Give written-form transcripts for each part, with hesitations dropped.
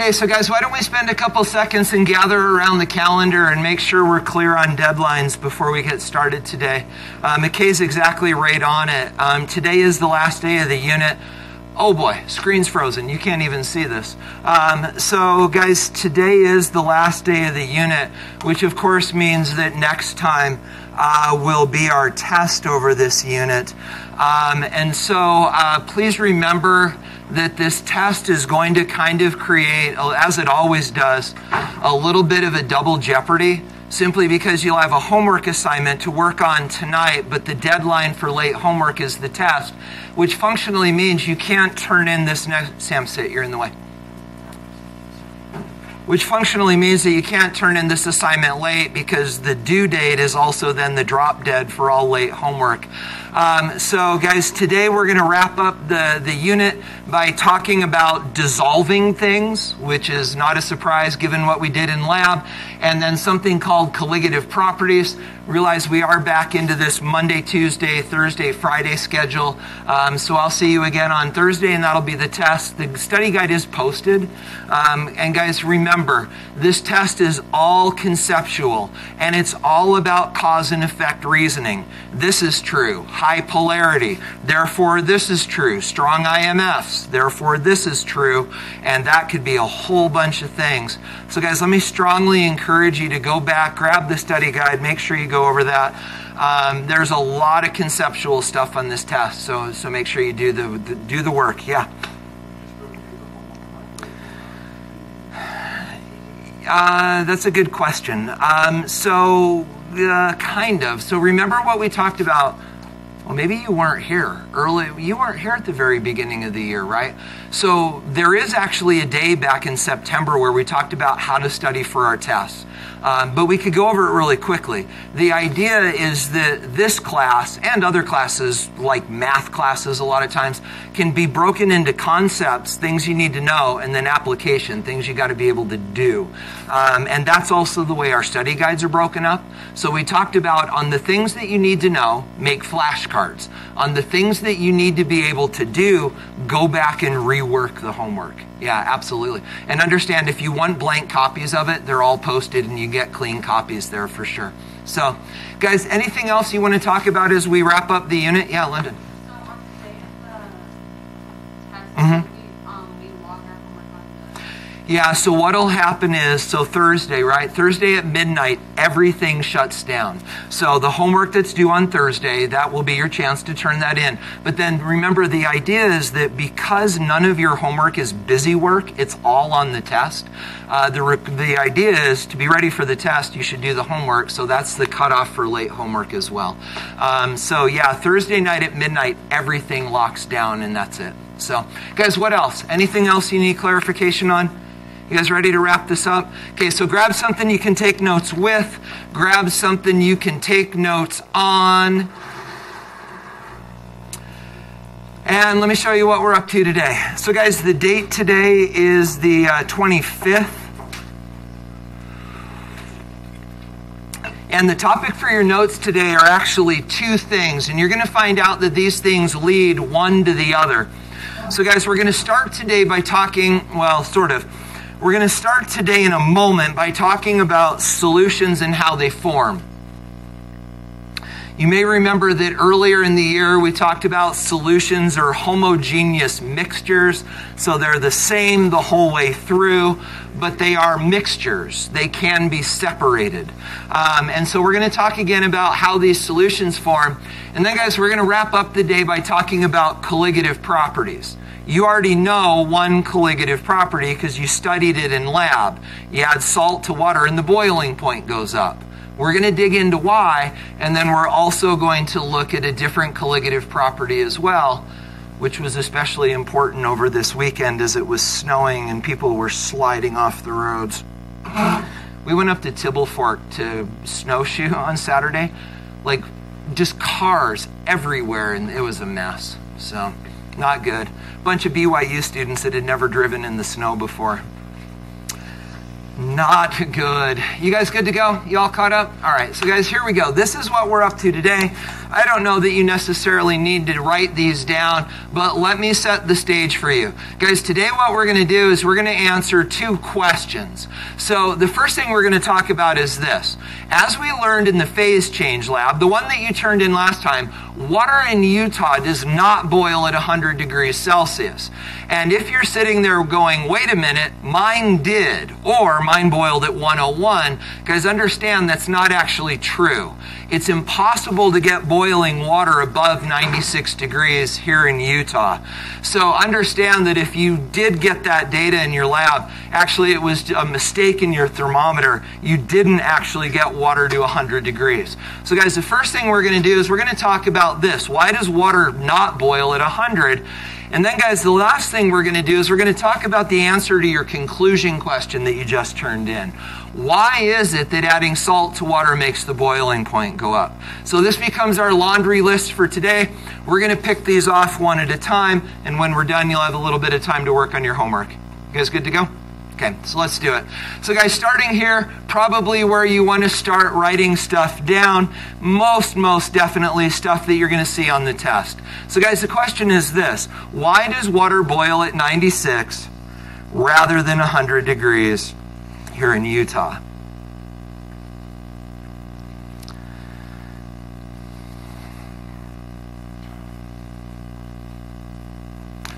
Hey, so guys, why don't we spend a couple seconds and gather around the calendar and make sure we're clear on deadlines before we get started today. McKay's exactly right on it. Today is the last day of the unit. Oh boy, screen's frozen. You can't even see this. So guys, today is the last day of the unit, which of course means that next time will be our test over this unit. And so please remember that this test is going to kind of create, as it always does, a little bit of a double jeopardy, simply because you'll have a homework assignment to work on tonight, but the deadline for late homework is the test, which functionally means you can't turn in this next... Sam, sit, you're in the way. Which functionally means that you can't turn in this assignment late because the due date is also then the drop dead for all late homework. So guys, today we're going to wrap up the unit by talking about dissolving things, which is not a surprise given what we did in lab, and then something called colligative properties. Realize we are back into this Monday, Tuesday, Thursday, Friday schedule. So I'll see you again on Thursday, and that'll be the test. The study guide is posted. And guys, remember, this test is all conceptual, and it's all about cause and effect reasoning. This is true. High polarity. Therefore, this is true. Strong IMFs. Therefore, this is true. And that could be a whole bunch of things. So guys, let me strongly encourage you to go back, grab the study guide, make sure you go over that. There's a lot of conceptual stuff on this test, so make sure you do the work. Yeah. That's a good question. Kind of. So remember what we talked about. Well, maybe you weren't here early. You weren't here at the very beginning of the year, right? So there is actually a day back in September where we talked about how to study for our tests. But we could go over it really quickly. The idea is that this class and other classes, like math classes a lot of times, can be broken into concepts, things you need to know, and then application, things you got to be able to do. And that's also the way our study guides are broken up. So we talked about on the things that you need to know, make flashcards. On the things that you need to be able to do, go back and rework the homework. Yeah, absolutely. And understand, if you want blank copies of it, they're all posted and you get clean copies there for sure. So, guys, anything else you want to talk about as we wrap up the unit? Yeah, Lyndon. So on the day of the test, we log our homework on the... Yeah, so what'll happen is, so Thursday, right? Thursday at midnight, everything shuts down. So the homework that's due on Thursday, that will be your chance to turn that in. But then remember, the idea is that because none of your homework is busy work, it's all on the test. The idea is to be ready for the test, you should do the homework. So that's the cutoff for late homework as well. So yeah, Thursday night at midnight, everything locks down and that's it. So guys, what else? Anything else you need clarification on? You guys ready to wrap this up? Okay, so grab something you can take notes with. Grab something you can take notes on. And let me show you what we're up to today. So guys, the date today is the 25th. And the topic for your notes today are actually two things. And you're going to find out that these things lead one to the other. So guys, we're going to start today by talking, well, sort of. We're going to start today in a moment by talking about solutions and how they form. You may remember that earlier in the year we talked about solutions or homogeneous mixtures. So they're the same the whole way through, but they are mixtures. They can be separated. And so we're going to talk again about how these solutions form. And then guys, we're going to wrap up the day by talking about colligative properties. You already know one colligative property because you studied it in lab. You add salt to water and the boiling point goes up. We're going to dig into why, and then we're also going to look at a different colligative property as well, which was especially important over this weekend as it was snowing and people were sliding off the roads. We went up to Tibblefort to snowshoe on Saturday. Like, just cars everywhere, and it was a mess. So, not good. Bunch of BYU students that had never driven in the snow before. Not good. You guys good to go? You all caught up? All right, so guys, here we go. This is what we're up to today. I don't know that you necessarily need to write these down, but let me set the stage for you. Guys, today what we're going to do is we're going to answer 2 questions. So the first thing we're going to talk about is this. As we learned in the phase change lab, the one that you turned in last time, water in Utah does not boil at 100 degrees Celsius. And if you're sitting there going, wait a minute, mine did, or mine boiled at 101, guys, understand that's not actually true. It's impossible to get boiling water above 96 degrees here in Utah. So understand that if you did get that data in your lab, actually it was a mistake in your thermometer. You didn't actually get water to 100 degrees. So guys, the first thing we're going to do is we're going to talk about this. Why does water not boil at 100? And then guys, the last thing we're going to do is we're going to talk about the answer to your conclusion question that you just turned in. Why is it that adding salt to water makes the boiling point go up? So this becomes our laundry list for today. We're going to pick these off one at a time, and when we're done, you'll have a little bit of time to work on your homework. You guys good to go? Okay, so let's do it. So guys, starting here, probably where you want to start writing stuff down, most definitely stuff that you're going to see on the test. So guys, the question is this: why does water boil at 96 rather than 100 degrees here in Utah?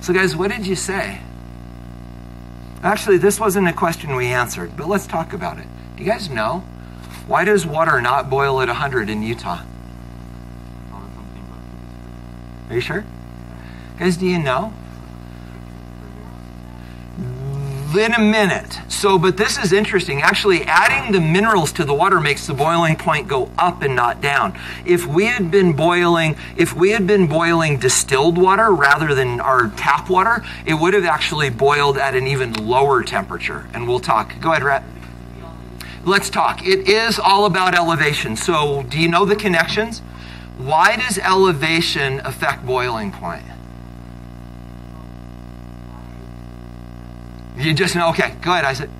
So guys, what did you say? Actually, this wasn't a question we answered, but let's talk about it. Do you guys know? Why does water not boil at 100 in Utah? Are you sure? Guys, do you know? In a minute. So, but this is interesting. Actually, adding the minerals to the water makes the boiling point go up and not down. If we had been boiling distilled water rather than our tap water, it would have actually boiled at an even lower temperature. And we'll talk. Go ahead, Rhett. Let's talk. It is all about elevation. So, do you know the connections? Why does elevation affect boiling point? You just know, okay, go ahead, Isaac.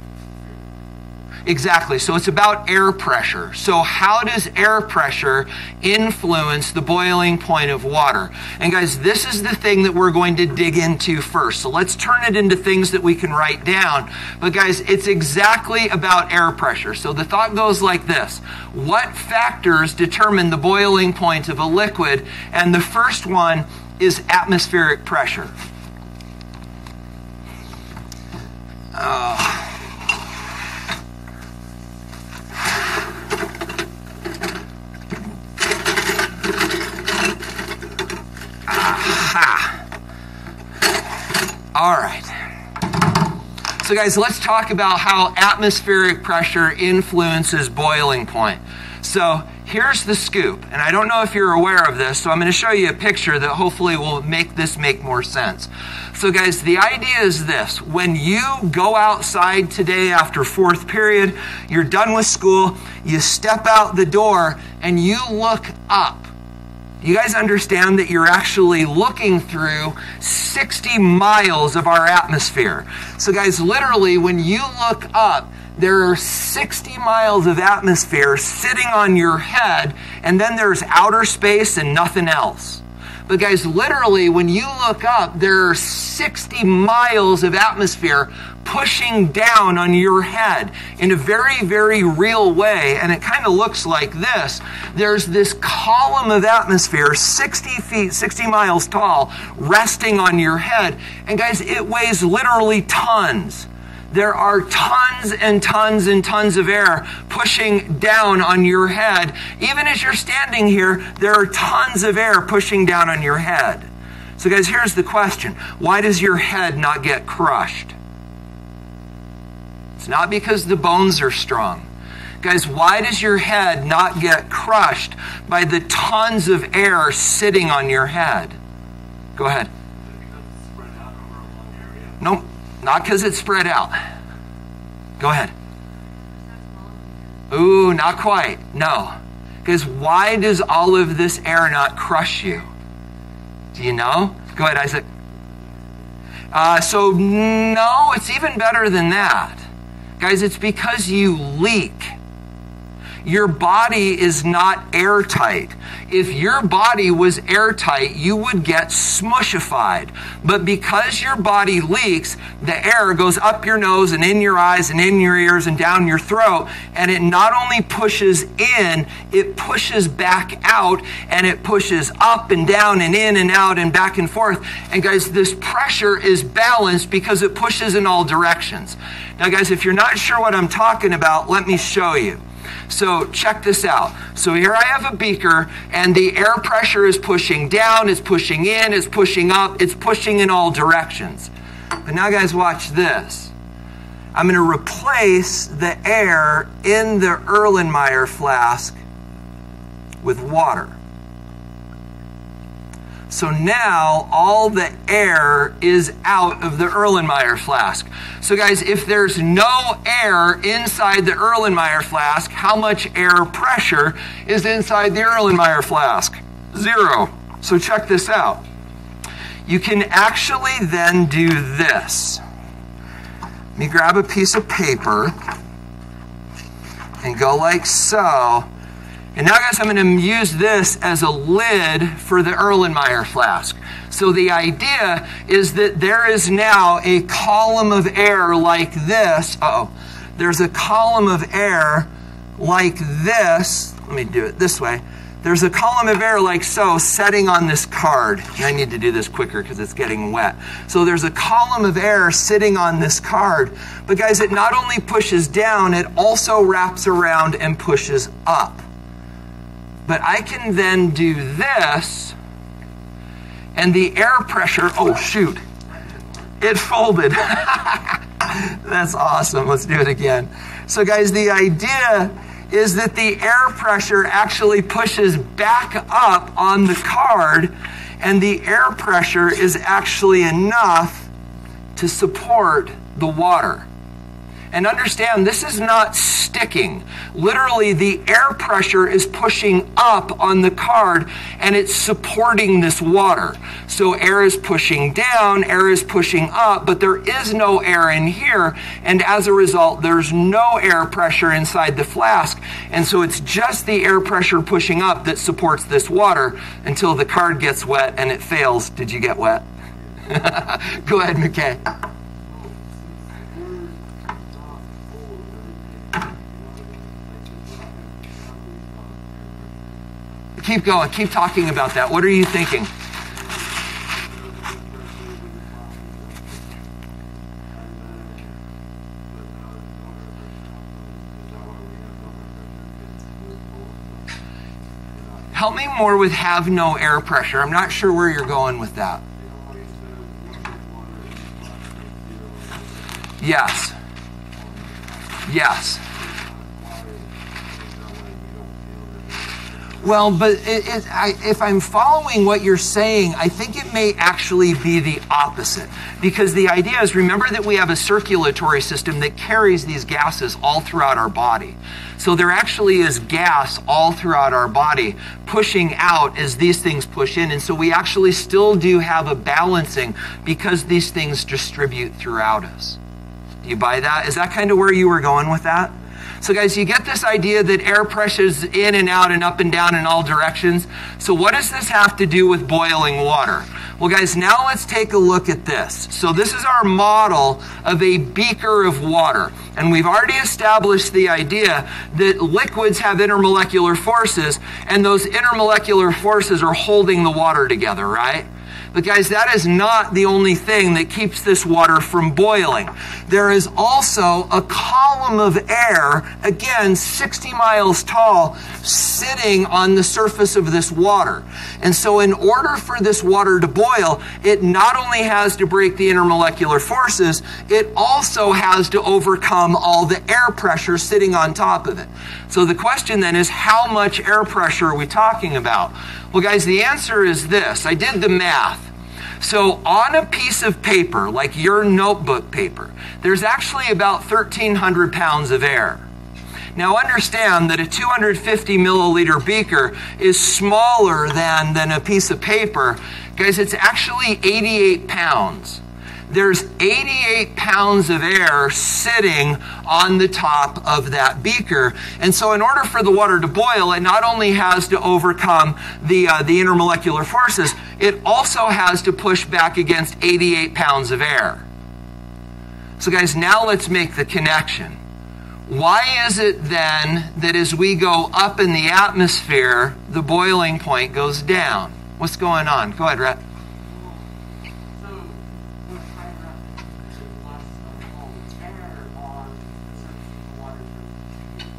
Exactly, so it's about air pressure. So how does air pressure influence the boiling point of water? And guys, this is the thing that we're going to dig into first. So let's turn it into things that we can write down. But guys, it's exactly about air pressure. So the thought goes like this: what factors determine the boiling point of a liquid? And the first one is atmospheric pressure. All right. So guys, let's talk about how atmospheric pressure influences boiling point. So here's the scoop, and I don't know if you're aware of this, so I'm going to show you a picture that hopefully will make this make more sense. So guys, the idea is this: when you go outside today after 4th period, you're done with school, you step out the door and you look up. You guys understand that you're actually looking through 60 miles of our atmosphere. So guys, literally when you look up, there are 60 miles of atmosphere sitting on your head, and then there's outer space and nothing else. But guys, literally when you look up, there are 60 miles of atmosphere pushing down on your head in a very, very real way. And it kind of looks like this. There's this column of atmosphere, 60 feet, 60 miles tall, resting on your head. And guys, it weighs literally tons. There are tons and tons and tons of air pushing down on your head. Even as you're standing here, there are tons of air pushing down on your head. So guys, here's the question: why does your head not get crushed? It's not because the bones are strong. Guys, why does your head not get crushed by the tons of air sitting on your head? Go ahead. Nope. Not because it's spread out. Go ahead. Ooh, not quite. No. Because why does all of this air not crush you? Do you know? Go ahead, Isaac. So, no, it's even better than that. Guys, it's because you leak. Your body is not airtight. If your body was airtight, you would get smushified. But because your body leaks, the air goes up your nose and in your eyes and in your ears and down your throat, and it not only pushes in, it pushes back out, and it pushes up and down and in and out and back and forth. And guys, this pressure is balanced because it pushes in all directions. Now guys, if you're not sure what I'm talking about, let me show you. So check this out. So here I have a beaker, and the air pressure is pushing down, it's pushing in, it's pushing up, it's pushing in all directions. But now guys, watch this. I'm going to replace the air in the Erlenmeyer flask with water. So now all the air is out of the Erlenmeyer flask. So guys, if there's no air inside the Erlenmeyer flask, how much air pressure is inside the Erlenmeyer flask? 0. So check this out. You can actually then do this. Let me grab a piece of paper and go like so. And now guys, I'm going to use this as a lid for the Erlenmeyer flask. So the idea is that there is now a column of air like this. There's a column of air like this. Let me do it this way. There's a column of air like so setting on this card. And I need to do this quicker because it's getting wet. So there's a column of air sitting on this card. But guys, it not only pushes down, it also wraps around and pushes up. But I can then do this, and the air pressure, oh shoot, it folded. That's awesome. Let's do it again. So guys, the idea is that the air pressure actually pushes back up on the card, and the air pressure is actually enough to support the water. And understand, this is not sticking. Literally, the air pressure is pushing up on the card, and it's supporting this water. So air is pushing down, air is pushing up, but there is no air in here, and as a result, there's no air pressure inside the flask. And so it's just the air pressure pushing up that supports this water until the card gets wet and it fails. Did you get wet? Go ahead, McKay. Keep going. Keep talking about that. What are you thinking? Help me more with have no air pressure. I'm not sure where you're going with that. Yes. Yes. Well, but if I'm following what you're saying, I think it may actually be the opposite. Because the idea is, remember that we have a circulatory system that carries these gases all throughout our body. So there actually is gas all throughout our body pushing out as these things push in. And so we actually still do have a balancing because these things distribute throughout us. Do you buy that? Is that kind of where you were going with that? So guys, you get this idea that air pressures in and out and up and down in all directions. So what does this have to do with boiling water? Well guys, now let's take a look at this. So this is our model of a beaker of water. And we've already established the idea that liquids have intermolecular forces, and those intermolecular forces are holding the water together, right? But guys, that is not the only thing that keeps this water from boiling. There is also a column of air, again, 60 miles tall, sitting on the surface of this water. And so in order for this water to boil, it not only has to break the intermolecular forces, it also has to overcome all the air pressure sitting on top of it. So the question then is, how much air pressure are we talking about? Well, guys, the answer is this. I did the math. So on a piece of paper, like your notebook paper, there's actually about 1,300 pounds of air. Now understand that a 250 milliliter beaker is smaller than a piece of paper. Guys, it's actually 88 pounds. there's 88 pounds of air sitting on the top of that beaker. And so in order for the water to boil, it not only has to overcome the intermolecular forces, it also has to push back against 88 pounds of air. So guys, now let's make the connection. Why is it then that as we go up in the atmosphere, the boiling point goes down? What's going on? Go ahead, Rhett.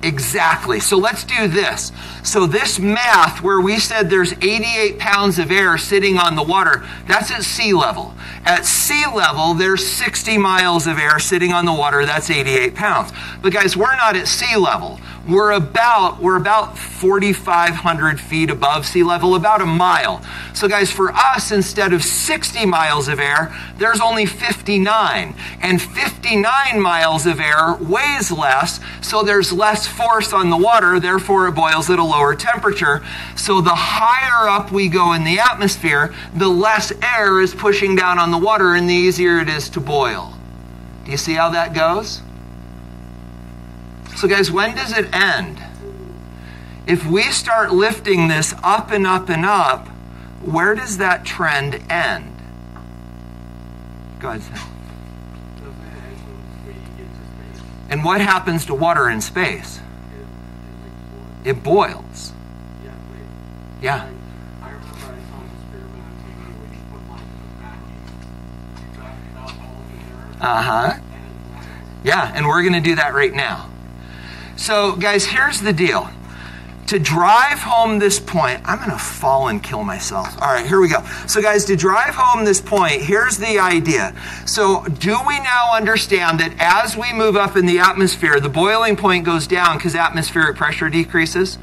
Exactly. So let's do this. So this math where we said there's 88 pounds of air sitting on the water, that's at sea level. At sea level, there's 60 miles of air sitting on the water. That's 88 pounds. But guys, we're not at sea level. We're about 4,500 feet above sea level, about a mile. So guys, for us, instead of 60 miles of air, there's only 59. And 59 miles of air weighs less, so there's less force on the water, therefore it boils at a lower temperature. So the higher up we go in the atmosphere, the less air is pushing down on the water and the easier it is to boil. Do you see how that goes? So guys, when does it end? If we start lifting this up and up and up, where does that trend end? Go ahead, Sam. And what happens to water in space? It boils. Yeah. I remember I saw an experiment on TV where you put like a vacuum, you back out all the air. Uh-huh. Yeah, and we're going to do that right now. So, guys, here's the deal. To drive home this point, I'm going to fall and kill myself. All right, here we go. So, guys, to drive home this point, here's the idea. So, do we now understand that as we move up in the atmosphere, the boiling point goes down because atmospheric pressure decreases?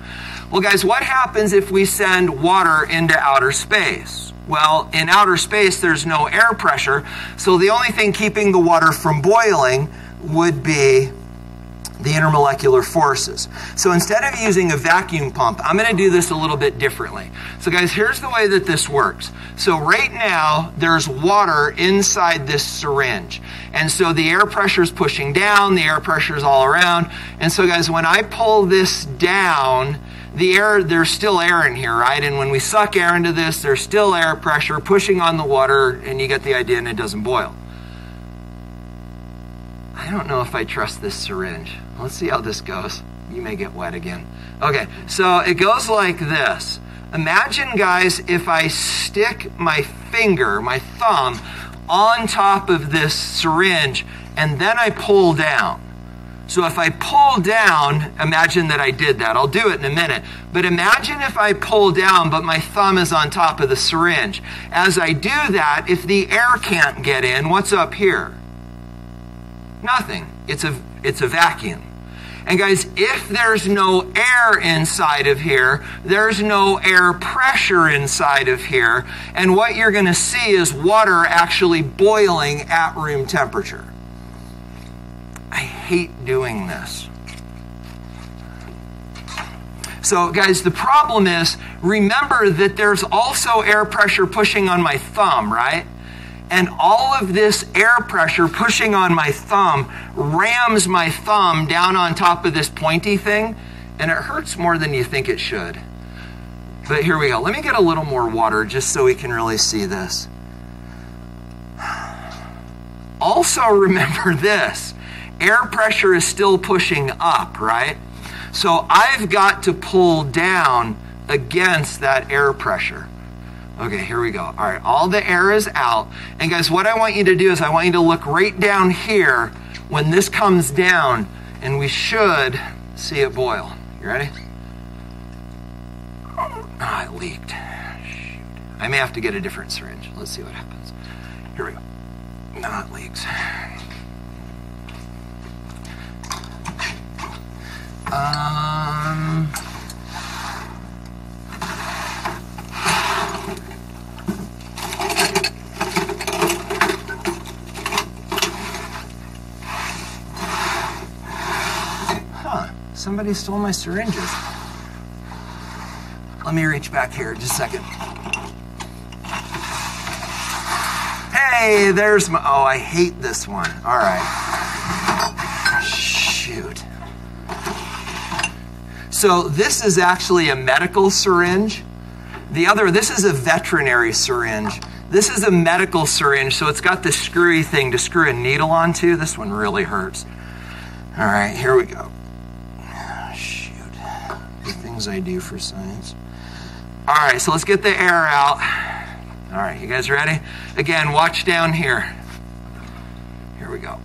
Well, guys, what happens if we send water into outer space? Well, in outer space, there's no air pressure, so the only thing keeping the water from boiling would be the intermolecular forces. So instead of using a vacuum pump, I'm going to do this a little bit differently. So guys, here's the way that this works. So right now, there's water inside this syringe. And so the air pressure is pushing down, the air pressure is all around. And so guys, when I pull this down, the air, there's still air in here, right? And when we suck air into this, there's still air pressure pushing on the water, and you get the idea, and it doesn't boil. I don't know if I trust this syringe. Let's see how this goes. You may get wet again. Okay, so it goes like this. Imagine, guys, if I stick my finger, my thumb, on top of this syringe, and then I pull down. So if I pull down, imagine that I did that. I'll do it in a minute. But imagine if I pull down, but my thumb is on top of the syringe. As I do that, if the air can't get in, what's up here? Nothing. It's a vacuum. And guys, if there's no air inside of here, there's no air pressure inside of here, and what you're going to see is water actually boiling at room temperature. I hate doing this. So guys, the problem is, remember that there's also air pressure pushing on my thumb, right? And all of this air pressure pushing on my thumb rams my thumb down on top of this pointy thing, and it hurts more than you think it should. But here we go. Let me get a little more water just so we can really see this. Also remember this. Air pressure is still pushing up, right? So I've got to pull down against that air pressure. Okay, here we go. All right, all the air is out. And guys, what I want you to do is I want you to look right down here when this comes down, and we should see it boil. You ready? Ah, it leaked. Shoot. I may have to get a different syringe. Let's see what happens. Here we go. No, it leaks. Somebody stole my syringes. Let me reach back here just a second. Hey, Hey, there's my, oh, I hate this one. All right. Shoot. So this is actually a medical syringe. This is a veterinary syringe. This is a medical syringe, so it's got this screwy thing to screw a needle onto. This one really hurts. All right, here we go. Shoot. The things I do for science. All right, so let's get the air out. All right, you guys ready? Again, watch down here. Here we go.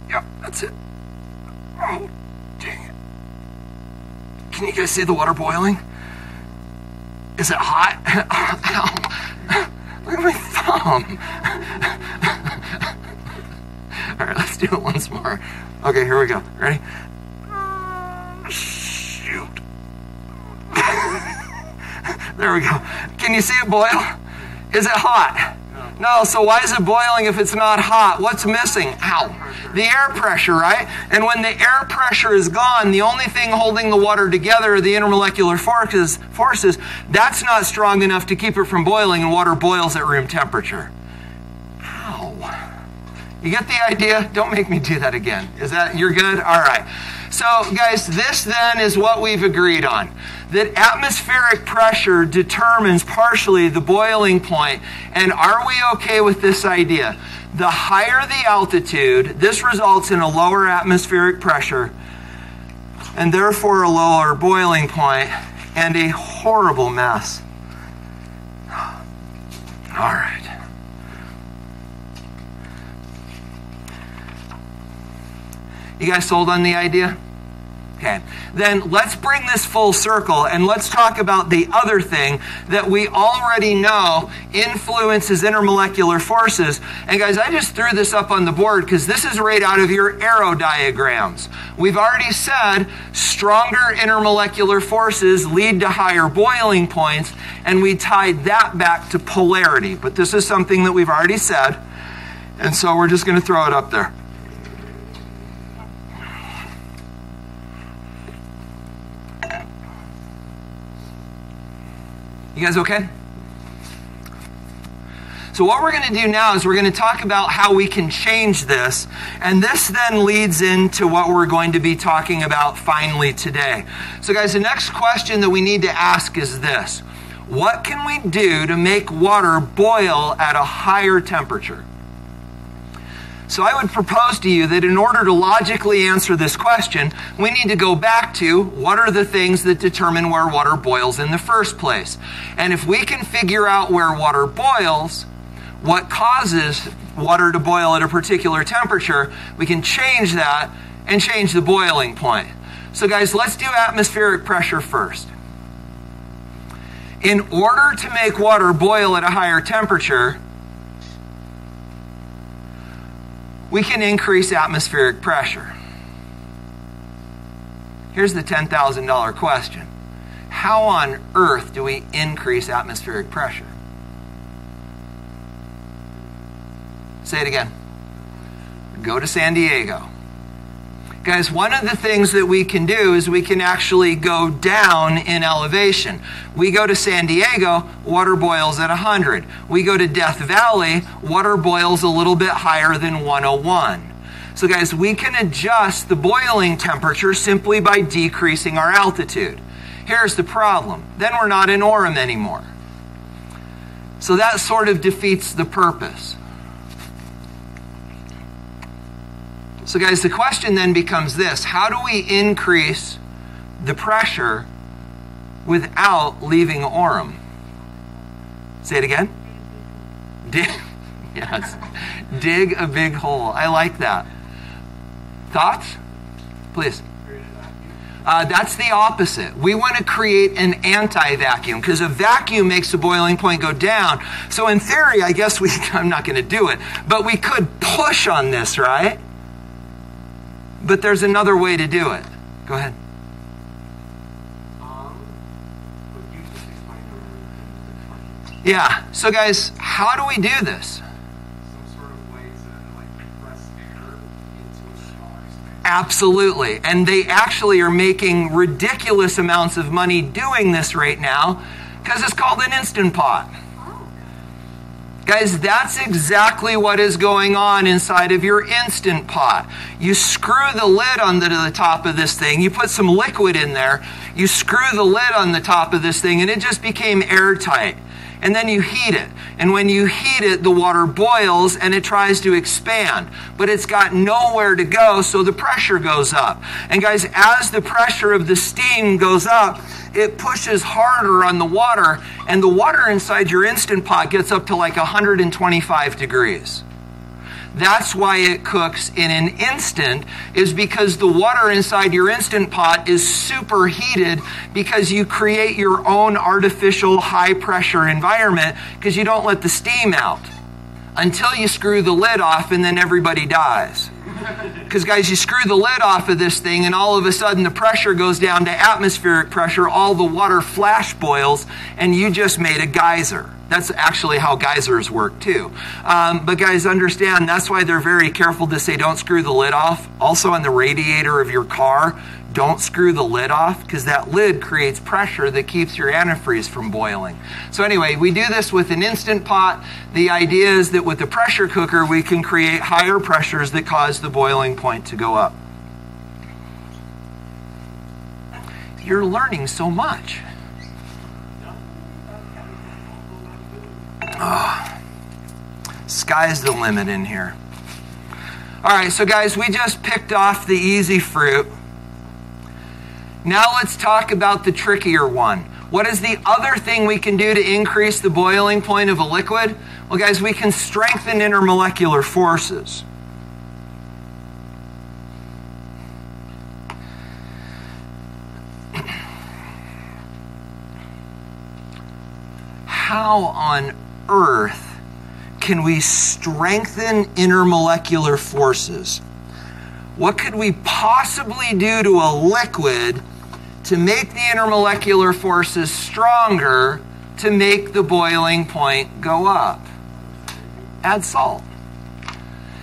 Yep, that's it. Oh, dang it. Can you guys see the water boiling? Is it hot? Ow. Look at my thumb. All right, let's do it once more. Okay, here we go. Ready? Shoot. There we go. Can you see it boil? Is it hot? No, so why is it boiling if it's not hot? What's missing? Ow. The air pressure, right? And when the air pressure is gone, the only thing holding the water together are the intermolecular forces. That's not strong enough to keep it from boiling, and water boils at room temperature. Ow. You get the idea? Don't make me do that again. You're good? All right. So, guys, this then is what we've agreed on. That atmospheric pressure determines partially the boiling point. And are we okay with this idea? The higher the altitude, this results in a lower atmospheric pressure, and therefore a lower boiling point, and a horrible mess. All right. You guys sold on the idea? Okay. Then let's bring this full circle and let's talk about the other thing that we already know influences intermolecular forces. And guys, I just threw this up on the board because this is right out of your arrow diagrams. We've already said stronger intermolecular forces lead to higher boiling points, and we tied that back to polarity. But this is something that we've already said, and so we're just going to throw it up there. You guys okay? So what we're going to do now is we're going to talk about how we can change this, and this then leads into what we're going to be talking about finally today. So guys, the next question that we need to ask is this: what can we do to make water boil at a higher temperature? So I would propose to you that in order to logically answer this question, we need to go back to what are the things that determine where water boils in the first place. And if we can figure out where water boils, what causes water to boil at a particular temperature, we can change that and change the boiling point. So guys, let's do atmospheric pressure first. In order to make water boil at a higher temperature, we can increase atmospheric pressure. Here's the $10,000 question. How on earth do we increase atmospheric pressure? Say it again. Go to San Diego. Guys, one of the things that we can do is we can actually go down in elevation. We go to San Diego, water boils at 100. We go to Death Valley, water boils a little bit higher than 101. So guys, we can adjust the boiling temperature simply by decreasing our altitude. Here's the problem. Then we're not in Orem anymore. So that sort of defeats the purpose. So guys, the question then becomes this: how do we increase the pressure without leaving Orem? Say it again. Yes. Dig a big hole. I like that. Thoughts? Please. That's the opposite. We want to create an anti-vacuum because a vacuum makes the boiling point go down. So in theory, I guess I'm not going to do it, but we could push on this, right? But there's another way to do it. Go ahead. Yeah. So guys, how do we do this? Some sort of ways that like compress air into a smaller space. Absolutely. And they actually are making ridiculous amounts of money doing this right now because it's called an Instant Pot. Guys, that's exactly what is going on inside of your Instant Pot. You screw the lid onto the top of this thing, you put some liquid in there, you screw the lid on the top of this thing, and it just became airtight. And then you heat it. And when you heat it, the water boils and it tries to expand. But it's got nowhere to go, so the pressure goes up. And guys, as the pressure of the steam goes up, it pushes harder on the water, and the water inside your Instant Pot gets up to like 125 degrees. That's why it cooks in an instant, is because the water inside your Instant Pot is superheated because you create your own artificial high pressure environment because you don't let the steam out until you screw the lid off, and then everybody dies. Because guys, you screw the lid off of this thing and all of a sudden the pressure goes down to atmospheric pressure, all the water flash boils, and you just made a geyser. That's actually how geysers work too. But guys, understand, that's why they're very careful to say don't screw the lid off. Also on the radiator of your car, don't screw the lid off, because that lid creates pressure that keeps your antifreeze from boiling. So anyway, we do this with an Instant Pot. The idea is that with the pressure cooker, we can create higher pressures that cause the boiling point to go up. You're learning so much. Oh, sky's the limit in here. All right, so guys, we just picked off the easy fruit. Now let's talk about the trickier one. What is the other thing we can do to increase the boiling point of a liquid? Well, guys, we can strengthen intermolecular forces. How on earth can we strengthen intermolecular forces? What could we possibly do to a liquid to make the intermolecular forces stronger to make the boiling point go up? Add salt.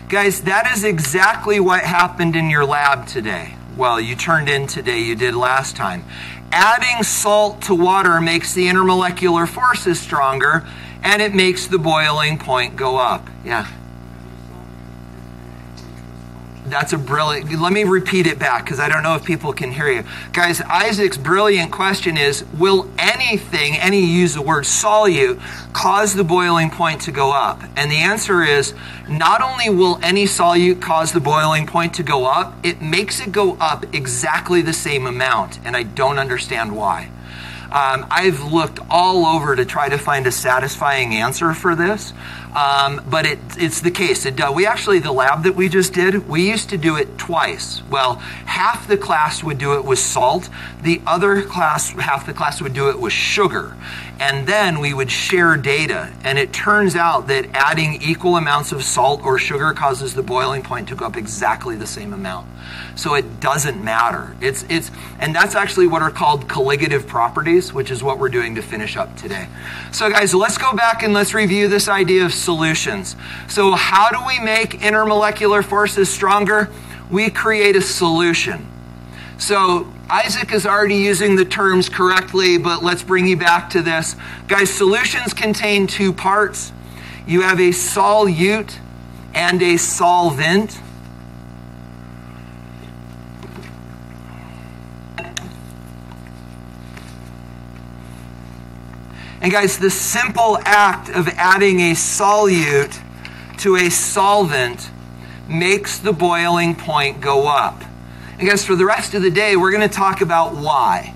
Guys, that is exactly what happened in your lab today. Well, you turned in today, you did last time. Adding salt to water makes the intermolecular forces stronger, and it makes the boiling point go up. Yeah. That's a brilliant, let me repeat it back because I don't know if people can hear you. Guys, Isaac's brilliant question is, will anything, use the word solute, cause the boiling point to go up? And the answer is, not only will any solute cause the boiling point to go up, it makes it go up exactly the same amount, and I don't understand why. I've looked all over to try to find a satisfying answer for this, but it's the case. We actually, the lab that we just did, we used to do it twice. Well, half the class would do it with salt. The other class, half the class would do it with sugar. And then we would share data. And it turns out that adding equal amounts of salt or sugar causes the boiling point to go up exactly the same amount. So it doesn't matter. And that's actually what are called colligative properties, which is what we're doing to finish up today. So guys, let's go back and let's review this idea of solutions. So how do we make intermolecular forces stronger? We create a solution. So Isaac is already using the terms correctly, but let's bring you back to this. Guys, solutions contain two parts. You have a solute and a solvent. And guys, the simple act of adding a solute to a solvent makes the boiling point go up. And guys, for the rest of the day, we're going to talk about why.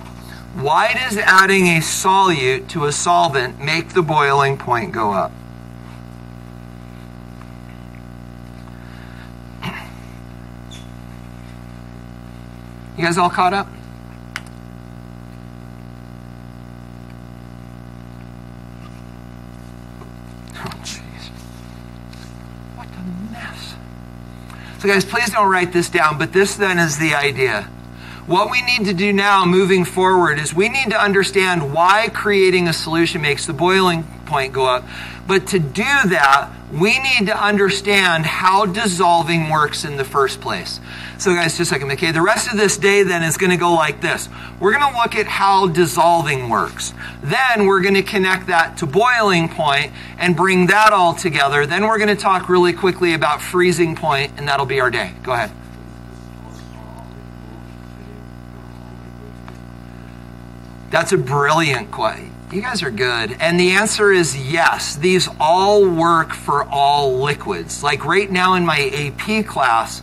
Why does adding a solute to a solvent make the boiling point go up? You guys all caught up? So guys, please don't write this down, but this then is the idea. What we need to do now moving forward is we need to understand why creating a solution makes the boiling point go up. But to do that, we need to understand how dissolving works in the first place. So guys, just a second, okay, the rest of this day then is going to go like this. We're going to look at how dissolving works. Then we're going to connect that to boiling point and bring that all together. Then we're going to talk really quickly about freezing point, and that'll be our day. Go ahead. That's a brilliant question. You guys are good. And the answer is yes. These all work for all liquids. Like right now in my AP class,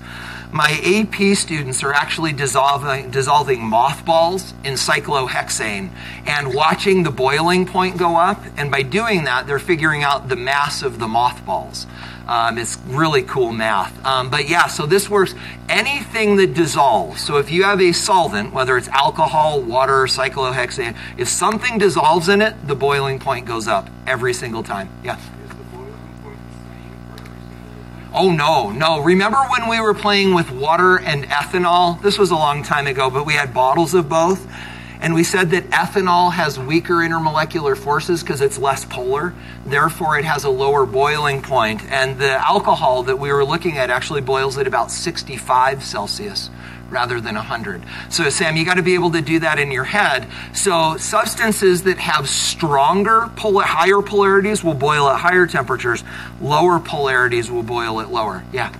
my AP students are actually dissolving mothballs in cyclohexane and watching the boiling point go up. And by doing that, they're figuring out the mass of the mothballs. It's really cool math. But yeah, so this works. Anything that dissolves. So if you have a solvent, whether it's alcohol, water, cyclohexane, if something dissolves in it, the boiling point goes up every single time. Yeah. Oh, no. Remember when we were playing with water and ethanol? This was a long time ago, but we had bottles of both. And we said that ethanol has weaker intermolecular forces because it's less polar. Therefore, it has a lower boiling point. And the alcohol that we were looking at actually boils at about 65 Celsius rather than 100. So Sam, you got to be able to do that in your head. So substances that have stronger, higher polarities will boil at higher temperatures. Lower polarities will boil at lower. Yeah.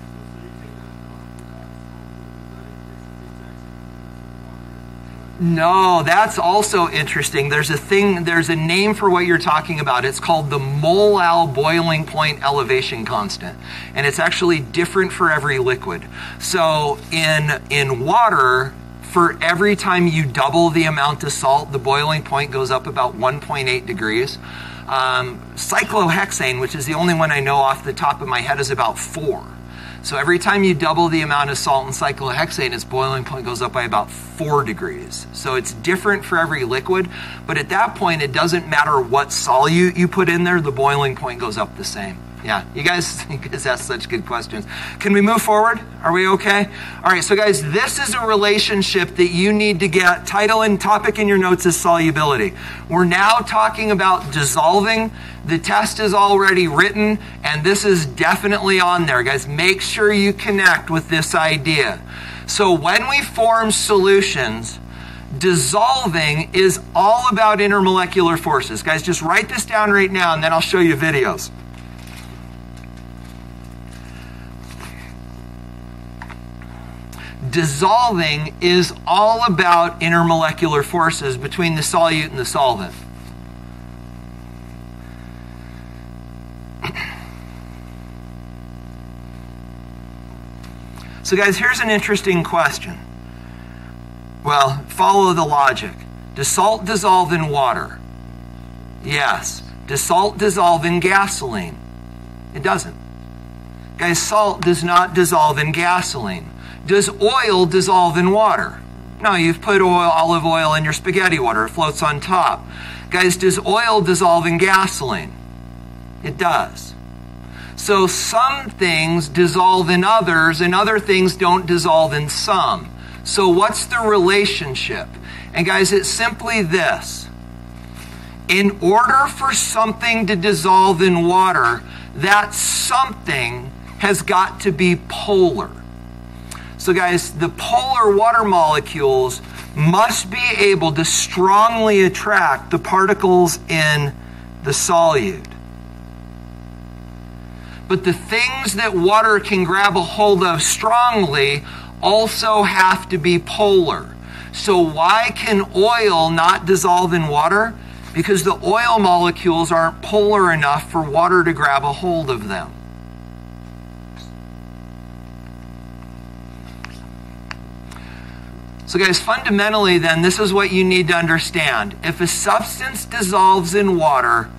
No, that's also interesting. There's a name for what you're talking about. It's called the Molal boiling point elevation constant. And it's actually different for every liquid. So in water, for every time you double the amount of salt, the boiling point goes up about 1.8 degrees. Cyclohexane, which is the only one I know off the top of my head, is about 4. So every time you double the amount of salt in cyclohexane, its boiling point goes up by about 4 degrees. So it's different for every liquid, but at that point, it doesn't matter what solute you put in there, the boiling point goes up the same. Yeah, you guys ask such good questions. Can we move forward? Are we okay? All right, so guys, this is a relationship that you need to get. Title and topic in your notes is solubility. We're now talking about dissolving. The test is already written, and this is definitely on there. Guys, make sure you connect with this idea. So when we form solutions, dissolving is all about intermolecular forces. Guys, just write this down right now, and then I'll show you videos. Dissolving is all about intermolecular forces between the solute and the solvent. So guys, here's an interesting question. Well, follow the logic. Does salt dissolve in water? Yes. Does salt dissolve in gasoline? It doesn't. Guys, salt does not dissolve in gasoline. Does oil dissolve in water? No, you've put olive oil in your spaghetti water. It floats on top. Guys, does oil dissolve in gasoline? It does. So some things dissolve in others, and other things don't dissolve in some. So what's the relationship? And guys, it's simply this. In order for something to dissolve in water, that something has got to be polar. So guys, the polar water molecules must be able to strongly attract the particles in the solute. But the things that water can grab a hold of strongly also have to be polar. So why can oil not dissolve in water? Because the oil molecules aren't polar enough for water to grab a hold of them. So guys, fundamentally then, this is what you need to understand. If a substance dissolves in water,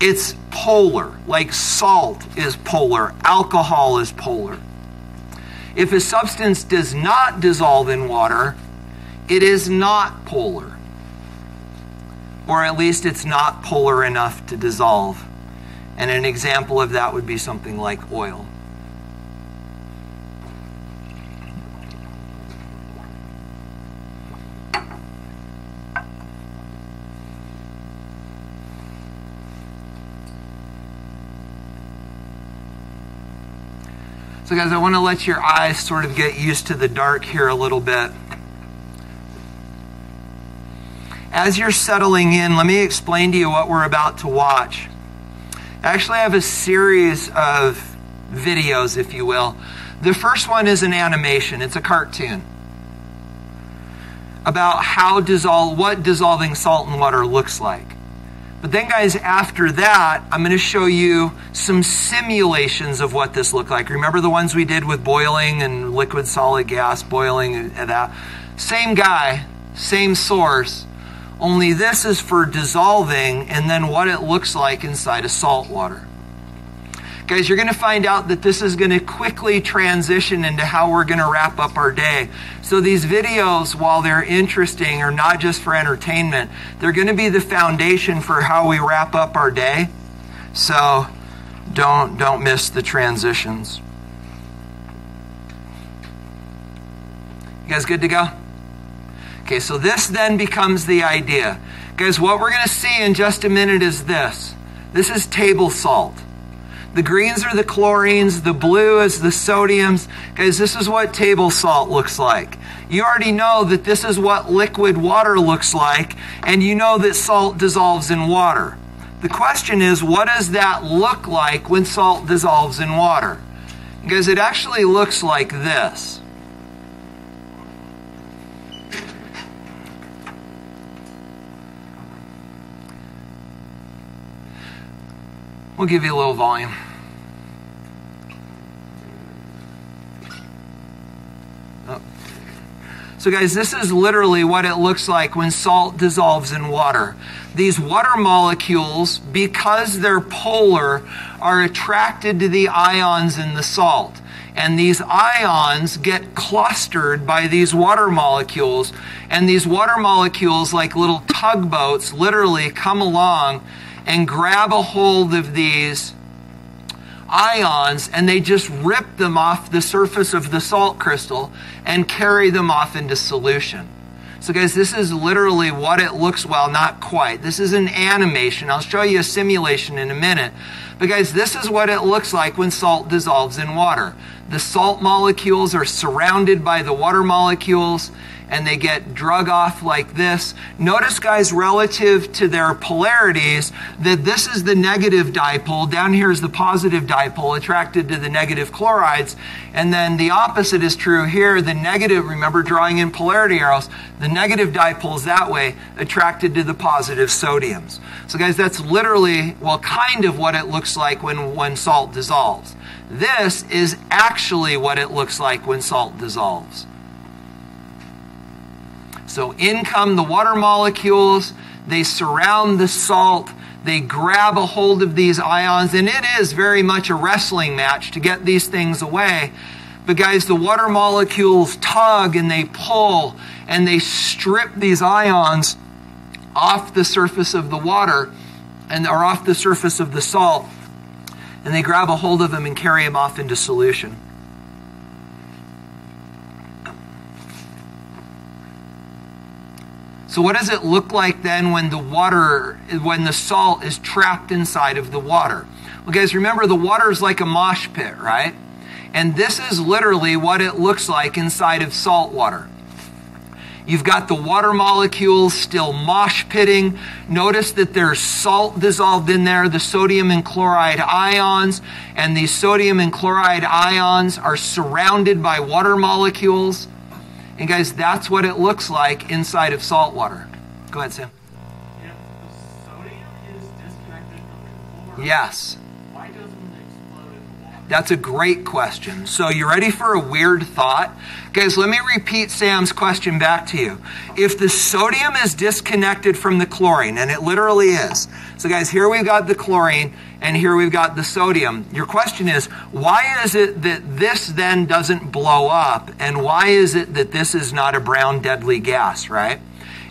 it's polar, like salt is polar, alcohol is polar. If a substance does not dissolve in water, it is not polar. Or at least it's not polar enough to dissolve. And an example of that would be something like oil. So guys, I want to let your eyes sort of get used to the dark here a little bit. As you're settling in, let me explain to you what we're about to watch. Actually, I have a series of videos, if you will. The first one is an animation. It's a cartoon about what dissolving salt in water looks like. But then, guys, after that, I'm going to show you some simulations of what this looked like. Remember the ones we did with boiling and liquid solid gas, boiling and that? Same guy, same source, only this is for dissolving and then what it looks like inside of salt water. Guys, you're going to find out that this is going to quickly transition into how we're going to wrap up our day. So these videos, while they're interesting, are not just for entertainment. They're going to be the foundation for how we wrap up our day. So don't miss the transitions. You guys good to go? Okay, so this then becomes the idea. Guys, what we're going to see in just a minute is this. This is table salt. The greens are the chlorines, the blue is the sodiums. Guys, this is what table salt looks like. You already know that this is what liquid water looks like, and you know that salt dissolves in water. The question is, what does that look like when salt dissolves in water? Guys, it actually looks like this. We'll give you a little volume. Oh. So guys, this is literally what it looks like when salt dissolves in water. These water molecules, because they're polar, are attracted to the ions in the salt. And these ions get clustered by these water molecules. And these water molecules, like little tugboats, literally come along and grab a hold of these ions, and they just rip them off the surface of the salt crystal and carry them off into solution. So guys, this is literally what it looks, well, not quite. This is an animation. I'll show you a simulation in a minute. But guys, this is what it looks like when salt dissolves in water. The salt molecules are surrounded by the water molecules, and they get drug off like this. Notice, guys, relative to their polarities, that this is the negative dipole. Down here is the positive dipole attracted to the negative chlorides. And then the opposite is true here. The negative, remember drawing in polarity arrows, the negative dipole is that way, attracted to the positive sodiums. So guys, that's literally, well, kind of what it looks like when salt dissolves. This is actually what it looks like when salt dissolves. So in come the water molecules, they surround the salt, they grab a hold of these ions, and it is very much a wrestling match to get these things away. But guys, the water molecules tug and they pull and they strip these ions off the surface of the water or off the surface of the salt, and they grab a hold of them and carry them off into solution. So what does it look like then when the salt is trapped inside of the water? Well, guys, remember the water is like a mosh pit, right? And this is literally what it looks like inside of salt water. You've got the water molecules still mosh pitting. Notice that there's salt dissolved in there, the sodium and chloride ions, and these sodium and chloride ions are surrounded by water molecules. And guys, that's what it looks like inside of salt water. Go ahead, Sam. If the sodium is disconnected from the chloride, Yes. why doesn't it explode in the water? That's a great question. So you ready for a weird thought? Guys, let me repeat Sam's question back to you. If the sodium is disconnected from the chlorine, and it literally is. So guys, here we've got the chlorine, and here we've got the sodium. Your question is, why is it that this then doesn't blow up? And why is it that this is not a brown deadly gas, right?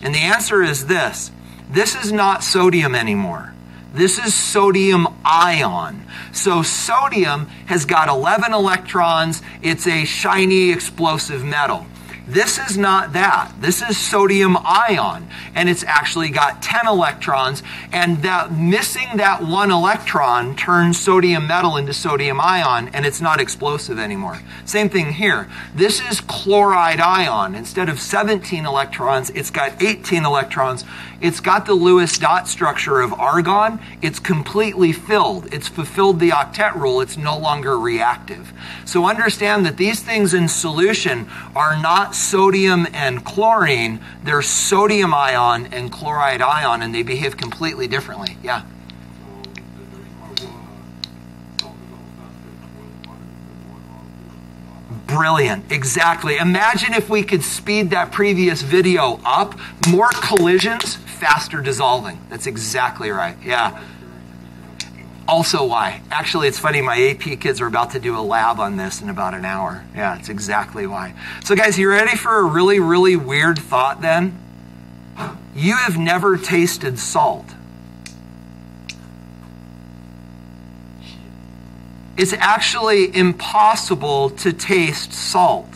And the answer is this. This is not sodium anymore. This is sodium ion. So sodium has got 11 electrons. It's a shiny explosive metal. This is not that. This is sodium ion, and it's actually got 10 electrons, and that missing that one electron turns sodium metal into sodium ion, and it's not explosive anymore. Same thing here. This is chloride ion. Instead of 17 electrons, it's got 18 electrons. It's got the Lewis dot structure of argon. It's completely filled. It's fulfilled the octet rule. It's no longer reactive. So understand that these things in solution are not sodium and chlorine. They're sodium ion and chloride ion, and they behave completely differently. Yeah? Brilliant. Exactly. Imagine if we could speed that previous video up. More collisions, faster dissolving. That's exactly right. Yeah. Also why. Actually, it's funny. My AP kids are about to do a lab on this in about an hour. Yeah, it's exactly why. So guys, you ready for a really, really weird thought then? You have never tasted salt. It's actually impossible to taste salt.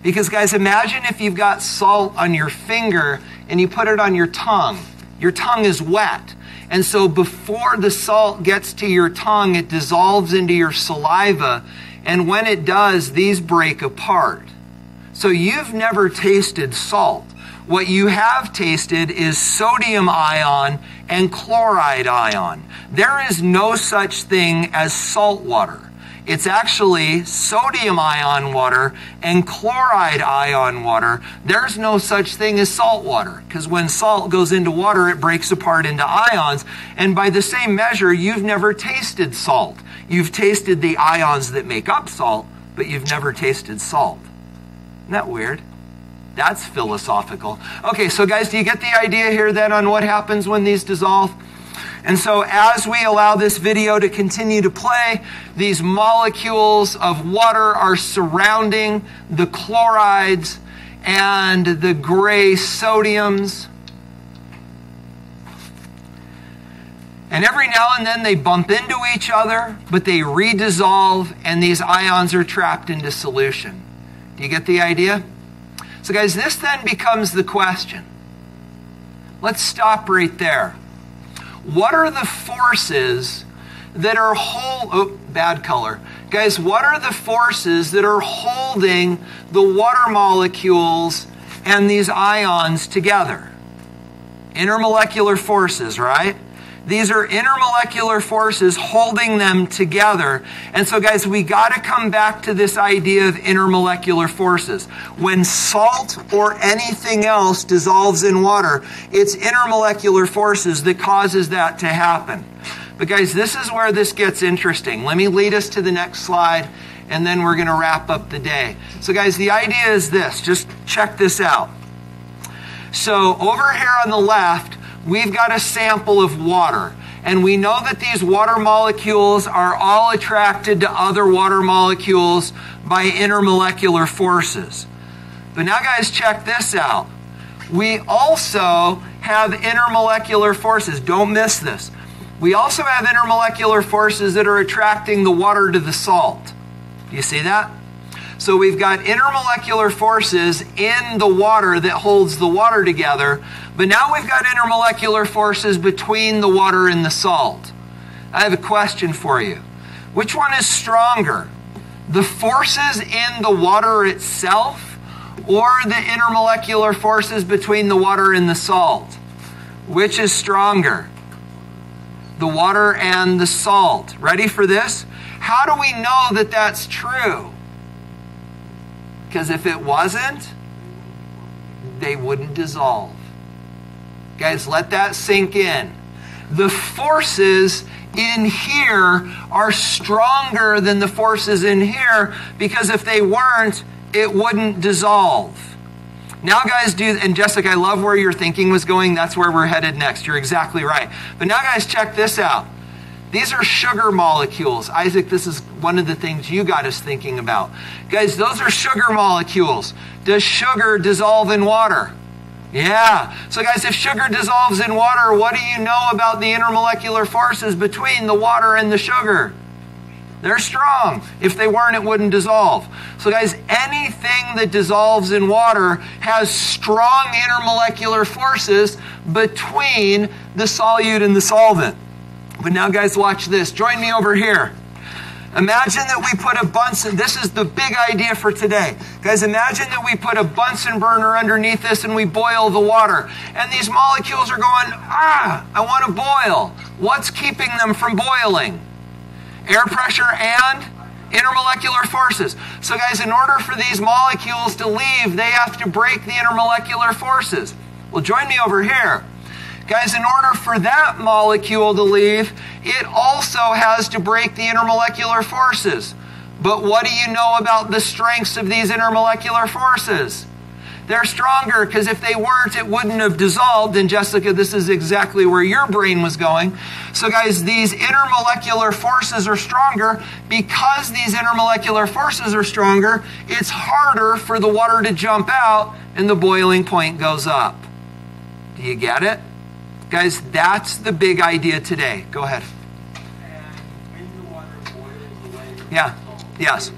Because guys, imagine if you've got salt on your finger and you put it on your tongue. Your tongue is wet. And so before the salt gets to your tongue, it dissolves into your saliva. And when it does, these break apart. So you've never tasted salt. What you have tasted is sodium ion and chloride ion. There is no such thing as salt water. It's actually sodium ion water and chloride ion water. There's no such thing as salt water, because when salt goes into water, it breaks apart into ions. And by the same measure, you've never tasted salt. You've tasted the ions that make up salt, but you've never tasted salt. Isn't that weird? That's philosophical. Okay, so guys, do you get the idea here then on what happens when these dissolve? And so as we allow this video to continue to play, these molecules of water are surrounding the chlorides and the gray sodiums. And every now and then they bump into each other, but they redissolve, and these ions are trapped into solution. Do you get the idea? So guys, this then becomes the question. Let's stop right there. What are the forces that are bad color. Guys, what are the forces that are holding the water molecules and these ions together? Intermolecular forces, right? These are intermolecular forces holding them together. And so guys, we got to come back to this idea of intermolecular forces. When salt or anything else dissolves in water, it's intermolecular forces that causes that to happen. But guys, this is where this gets interesting. Let me lead us to the next slide, and then we're going to wrap up the day. So guys, the idea is this. Just check this out. So over here on the left, we've got a sample of water. And we know that these water molecules are all attracted to other water molecules by intermolecular forces. But now guys, check this out. We also have intermolecular forces. Don't miss this. We also have intermolecular forces that are attracting the water to the salt. Do you see that? So we've got intermolecular forces in the water that holds the water together, but now we've got intermolecular forces between the water and the salt. I have a question for you. Which one is stronger? The forces in the water itself, or the intermolecular forces between the water and the salt? Which is stronger? The water and the salt. Ready for this? How do we know that that's true? Because if it wasn't, they wouldn't dissolve. Guys, let that sink in. The forces in here are stronger than the forces in here, because if they weren't, it wouldn't dissolve. Now guys, and Jessica, I love where your thinking was going. That's where we're headed next. You're exactly right. But now guys, check this out. These are sugar molecules. Isaac, this is one of the things you got us thinking about. Guys, those are sugar molecules. Does sugar dissolve in water? Yeah. So guys, if sugar dissolves in water, what do you know about the intermolecular forces between the water and the sugar? They're strong. If they weren't, it wouldn't dissolve. So guys, anything that dissolves in water has strong intermolecular forces between the solute and the solvent. But now guys, watch this. Join me over here. Imagine that we put a Bunsen, this is the big idea for today. Guys, imagine that we put a Bunsen burner underneath this and we boil the water. And these molecules are going, I want to boil. What's keeping them from boiling? Air pressure and intermolecular forces. So guys, in order for these molecules to leave, they have to break the intermolecular forces. Well, join me over here. Guys, in order for that molecule to leave, it also has to break the intermolecular forces. But what do you know about the strengths of these intermolecular forces? They're stronger, because if they weren't, it wouldn't have dissolved. And Jessica, this is exactly where your brain was going. So guys, these intermolecular forces are stronger. Because these intermolecular forces are stronger, it's harder for the water to jump out and the boiling point goes up. Do you get it? Guys, that's the big idea today. Go ahead. And when the water boils away, Yeah. the salt, Yes. it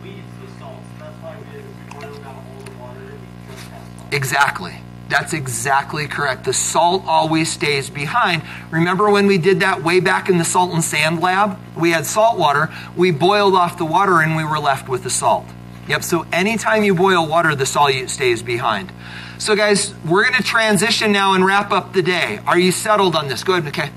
leaves the salts. That's why we boil down all the water, we just have salt. Exactly. That's exactly correct. The salt always stays behind. Remember when we did that way back in the salt and sand lab? We had salt water. We boiled off the water and we were left with the salt. Yep, so anytime you boil water, the solute stays behind. So guys, we're going to transition now and wrap up the day. Are you settled on this? Go ahead, McKay.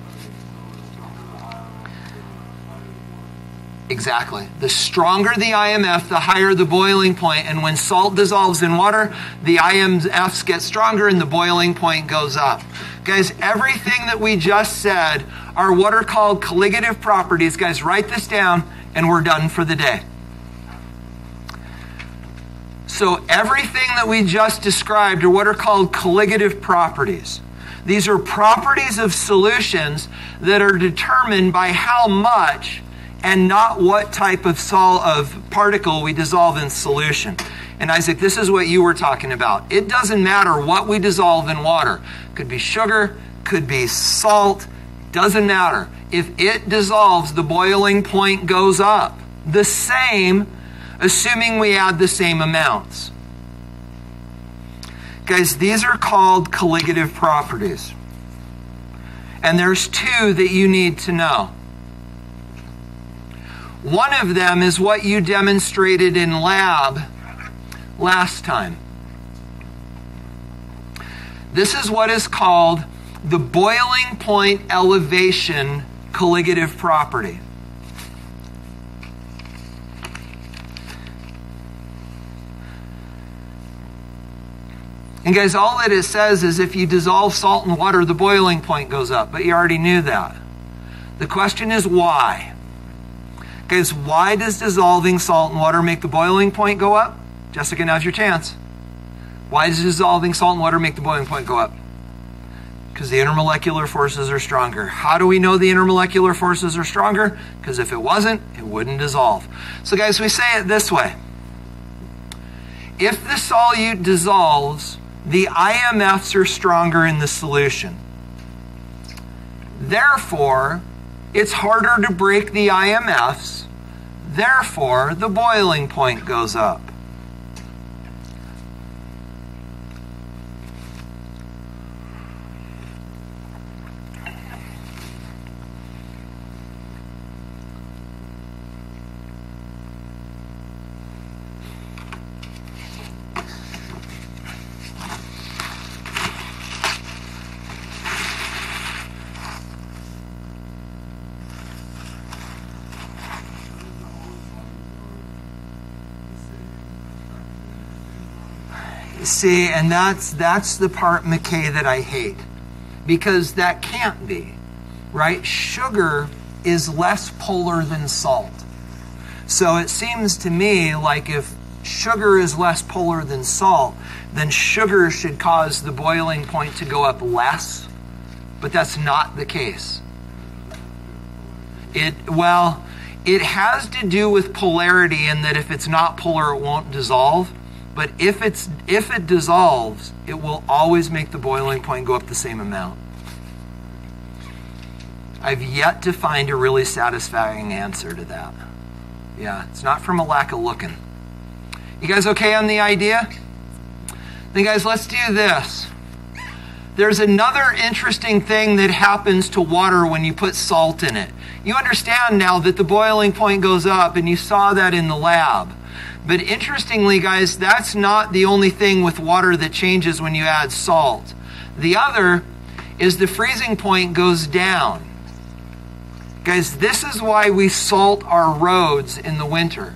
Exactly. The stronger the IMF, the higher the boiling point. And when salt dissolves in water, the IMFs get stronger and the boiling point goes up. Guys, everything that we just said are what are called colligative properties. Guys, write this down and we're done for the day. So everything that we just described are what are called colligative properties. These are properties of solutions that are determined by how much and not what type of particle we dissolve in solution. And Isaac, this is what you were talking about. It doesn't matter what we dissolve in water. Could be sugar, could be salt, doesn't matter. If it dissolves, the boiling point goes up. The same, assuming we add the same amounts. Guys, these are called colligative properties. And there's two that you need to know. One of them is what you demonstrated in lab last time. This is what is called the boiling point elevation colligative property. And guys, all that it says is if you dissolve salt in water, the boiling point goes up. But you already knew that. The question is why? Guys, why does dissolving salt in water make the boiling point go up? Jessica, now's your chance. Why does dissolving salt in water make the boiling point go up? Because the intermolecular forces are stronger. How do we know the intermolecular forces are stronger? Because if it wasn't, it wouldn't dissolve. So guys, we say it this way. If the solute dissolves, the IMFs are stronger in the solution. Therefore, it's harder to break the IMFs. Therefore, the boiling point goes up. See, and that's the part, McKay, that I hate. Because that can't be, right? Sugar is less polar than salt. So it seems to me like if sugar is less polar than salt, then sugar should cause the boiling point to go up less. But that's not the case. It has to do with polarity in that if it's not polar, it won't dissolve. But if it dissolves, it will always make the boiling point go up the same amount. I've yet to find a really satisfying answer to that. Yeah, it's not from a lack of looking. You guys okay on the idea? Then guys, let's do this. There's another interesting thing that happens to water when you put salt in it. You understand now that the boiling point goes up, and you saw that in the lab. But interestingly, guys, that's not the only thing with water that changes when you add salt. The other is the freezing point goes down. Guys, this is why we salt our roads in the winter.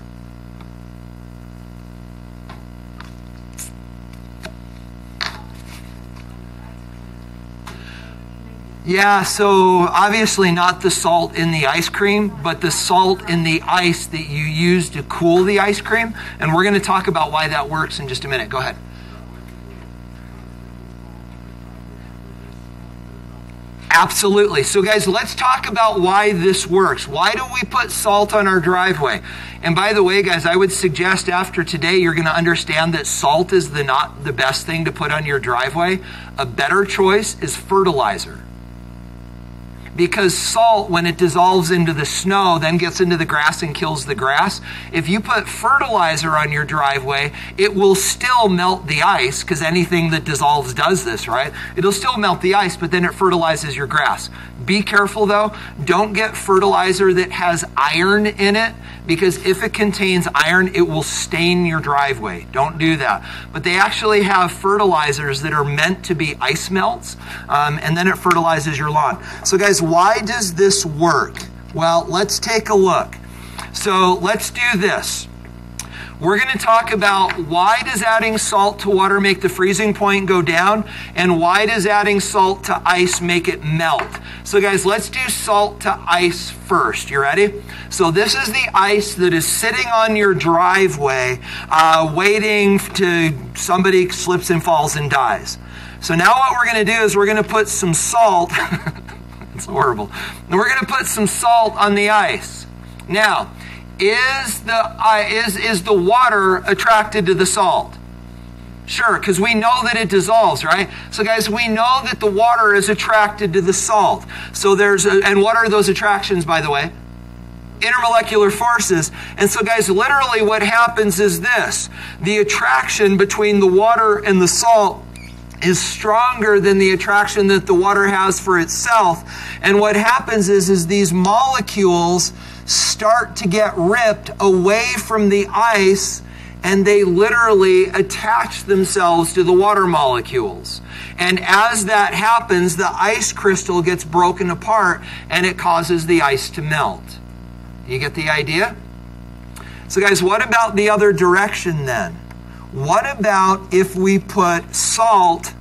Yeah, so obviously not the salt in the ice cream, but the salt in the ice that you use to cool the ice cream. And we're going to talk about why that works in just a minute. Go ahead. Absolutely. So guys, let's talk about why this works. Why do we put salt on our driveway? And by the way, guys, I would suggest after today, you're going to understand that salt is not the best thing to put on your driveway. A better choice is fertilizer. Because salt, when it dissolves into the snow, then gets into the grass and kills the grass. If you put fertilizer on your driveway, it will still melt the ice, because anything that dissolves does this, right? It'll still melt the ice, but then it fertilizes your grass. Be careful, though. Don't get fertilizer that has iron in it, because if it contains iron, it will stain your driveway. Don't do that. But they actually have fertilizers that are meant to be ice melts, and then it fertilizes your lawn. So guys, why does this work? Well, let's take a look. So let's do this. We're going to talk about why does adding salt to water make the freezing point go down, and why does adding salt to ice make it melt. So guys, let's do salt to ice first. You ready? So this is the ice that is sitting on your driveway, waiting to somebody slips and falls and dies. So now what we're going to do is we're going to put some salt. It's horrible. And we're going to put some salt on the ice. Now, is the water attracted to the salt? Sure, because we know that it dissolves, right? So guys, we know that the water is attracted to the salt. So and what are those attractions, by the way? Intermolecular forces. And so guys, literally what happens is this. The attraction between the water and the salt is stronger than the attraction that the water has for itself. And what happens is these molecules start to get ripped away from the ice, and they literally attach themselves to the water molecules. And as that happens, the ice crystal gets broken apart, and it causes the ice to melt. You get the idea? So guys, what about the other direction then? What about if we put salt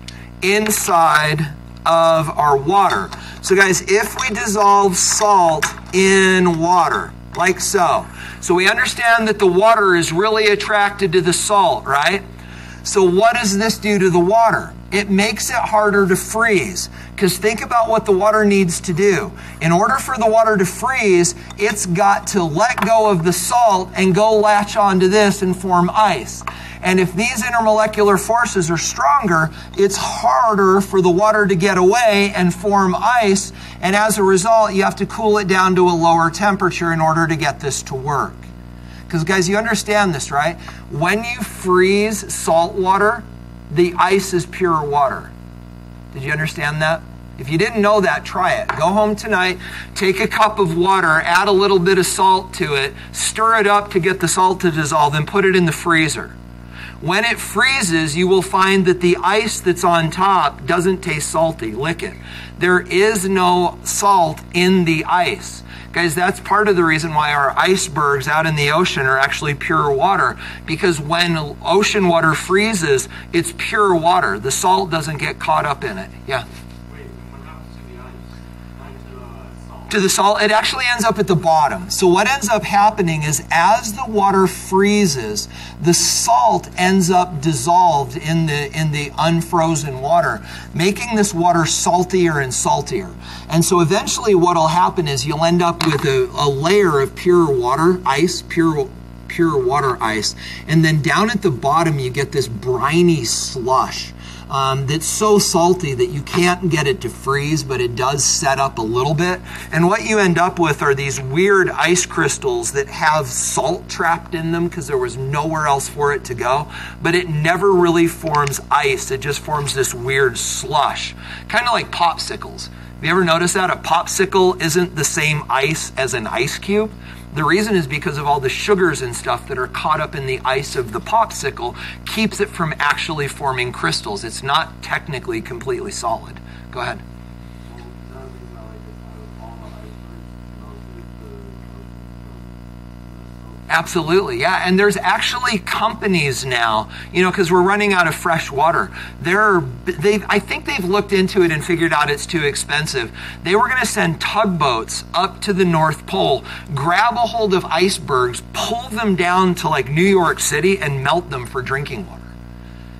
inside of our water? So guys, if we dissolve salt in water, like so. So we understand that the water is really attracted to the salt, right? So what does this do to the water? It makes it harder to freeze. Because think about what the water needs to do. In order for the water to freeze, it's got to let go of the salt and go latch onto this and form ice. And if these intermolecular forces are stronger, it's harder for the water to get away and form ice. And as a result, you have to cool it down to a lower temperature in order to get this to work. Because guys, you understand this, right? When you freeze salt water, the ice is pure water. Did you understand that? If you didn't know that, try it. Go home tonight, take a cup of water, add a little bit of salt to it, stir it up to get the salt to dissolve, and put it in the freezer. When it freezes, you will find that the ice that's on top doesn't taste salty. Lick it. There is no salt in the ice. Guys, that's part of the reason why our icebergs out in the ocean are actually pure water. Because when ocean water freezes, it's pure water. The salt doesn't get caught up in it. Yeah? Wait, what happens to the ice? Not to the salt? To the salt, it actually ends up at the bottom. So what ends up happening is as the water freezes, the salt ends up dissolved in the unfrozen water, making this water saltier and saltier. And so eventually what will happen is you'll end up with a layer of pure water ice, pure water ice, and then down at the bottom you get this briny slush. that's so salty that you can't get it to freeze, but it does set up a little bit. And what you end up with are these weird ice crystals that have salt trapped in them because there was nowhere else for it to go, but it never really forms ice. It just forms this weird slush, kind of like popsicles. Have you ever noticed that? A popsicle isn't the same ice as an ice cube. The reason is because of all the sugars and stuff that are caught up in the ice of the popsicle keeps it from actually forming crystals. It's not technically completely solid. Go ahead. Absolutely, yeah. And there's actually companies now, because we're running out of fresh water. I think they've looked into it and figured out it's too expensive. They were going to send tugboats up to the North Pole, grab a hold of icebergs, pull them down to like New York City and melt them for drinking water.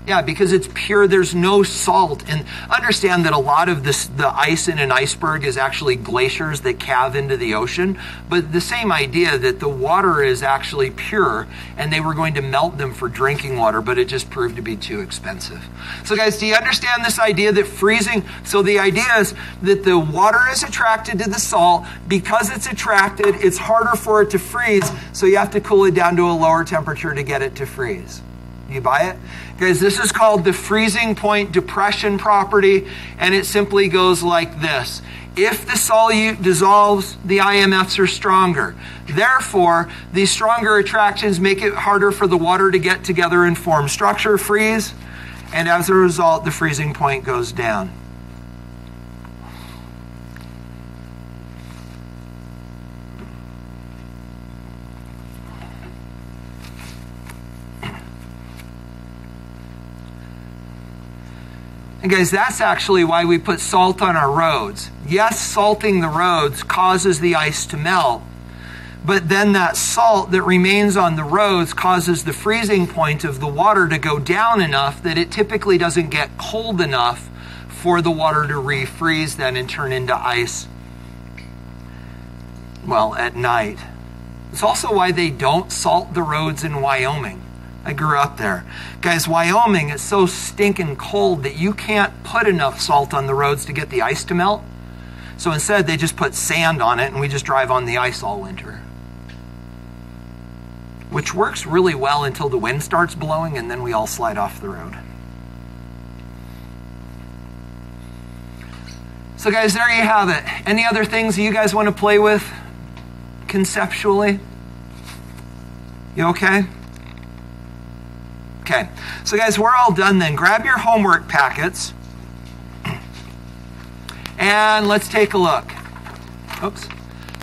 Yeah, because it's pure, there's no salt. And understand that a lot of the ice in an iceberg is actually glaciers that calve into the ocean. But the same idea that the water is actually pure and they were going to melt them for drinking water, but it just proved to be too expensive. So guys, do you understand this idea that freezing, so the idea is that the water is attracted to the salt. Because it's attracted, it's harder for it to freeze, so you have to cool it down to a lower temperature to get it to freeze. You buy it? Guys, this is called the freezing point depression property, and it simply goes like this. If the solute dissolves, the IMFs are stronger. Therefore, these stronger attractions make it harder for the water to get together and form structure, freeze, and as a result, the freezing point goes down. And guys, that's actually why we put salt on our roads. Yes, salting the roads causes the ice to melt, but then that salt that remains on the roads causes the freezing point of the water to go down enough that it typically doesn't get cold enough for the water to refreeze then and turn into ice, well, at night. It's also why they don't salt the roads in Wyoming. I grew up there. Guys, Wyoming is so stinking cold that you can't put enough salt on the roads to get the ice to melt. So instead, they just put sand on it and we just drive on the ice all winter. Which works really well until the wind starts blowing and then we all slide off the road. So guys, there you have it. Any other things that you guys want to play with conceptually? You okay? Okay, so guys, we're all done then. Grab your homework packets and let's take a look. Oops,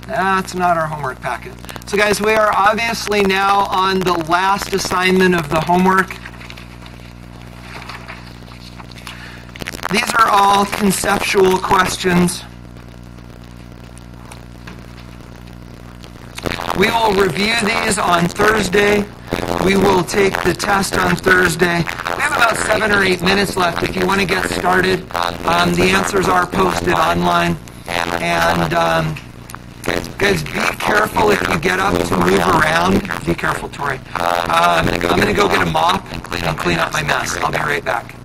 that's not our homework packet. So guys, we are obviously now on the last assignment of the homework. These are all conceptual questions. We will review these on Thursday. We will take the test on Thursday. We have about 7 or 8 minutes left if you want to get started. The answers are posted online. And guys, be careful if you get up to move around. Be careful, Tori. I'm going to go get a mop and clean up my mess. I'll be right back.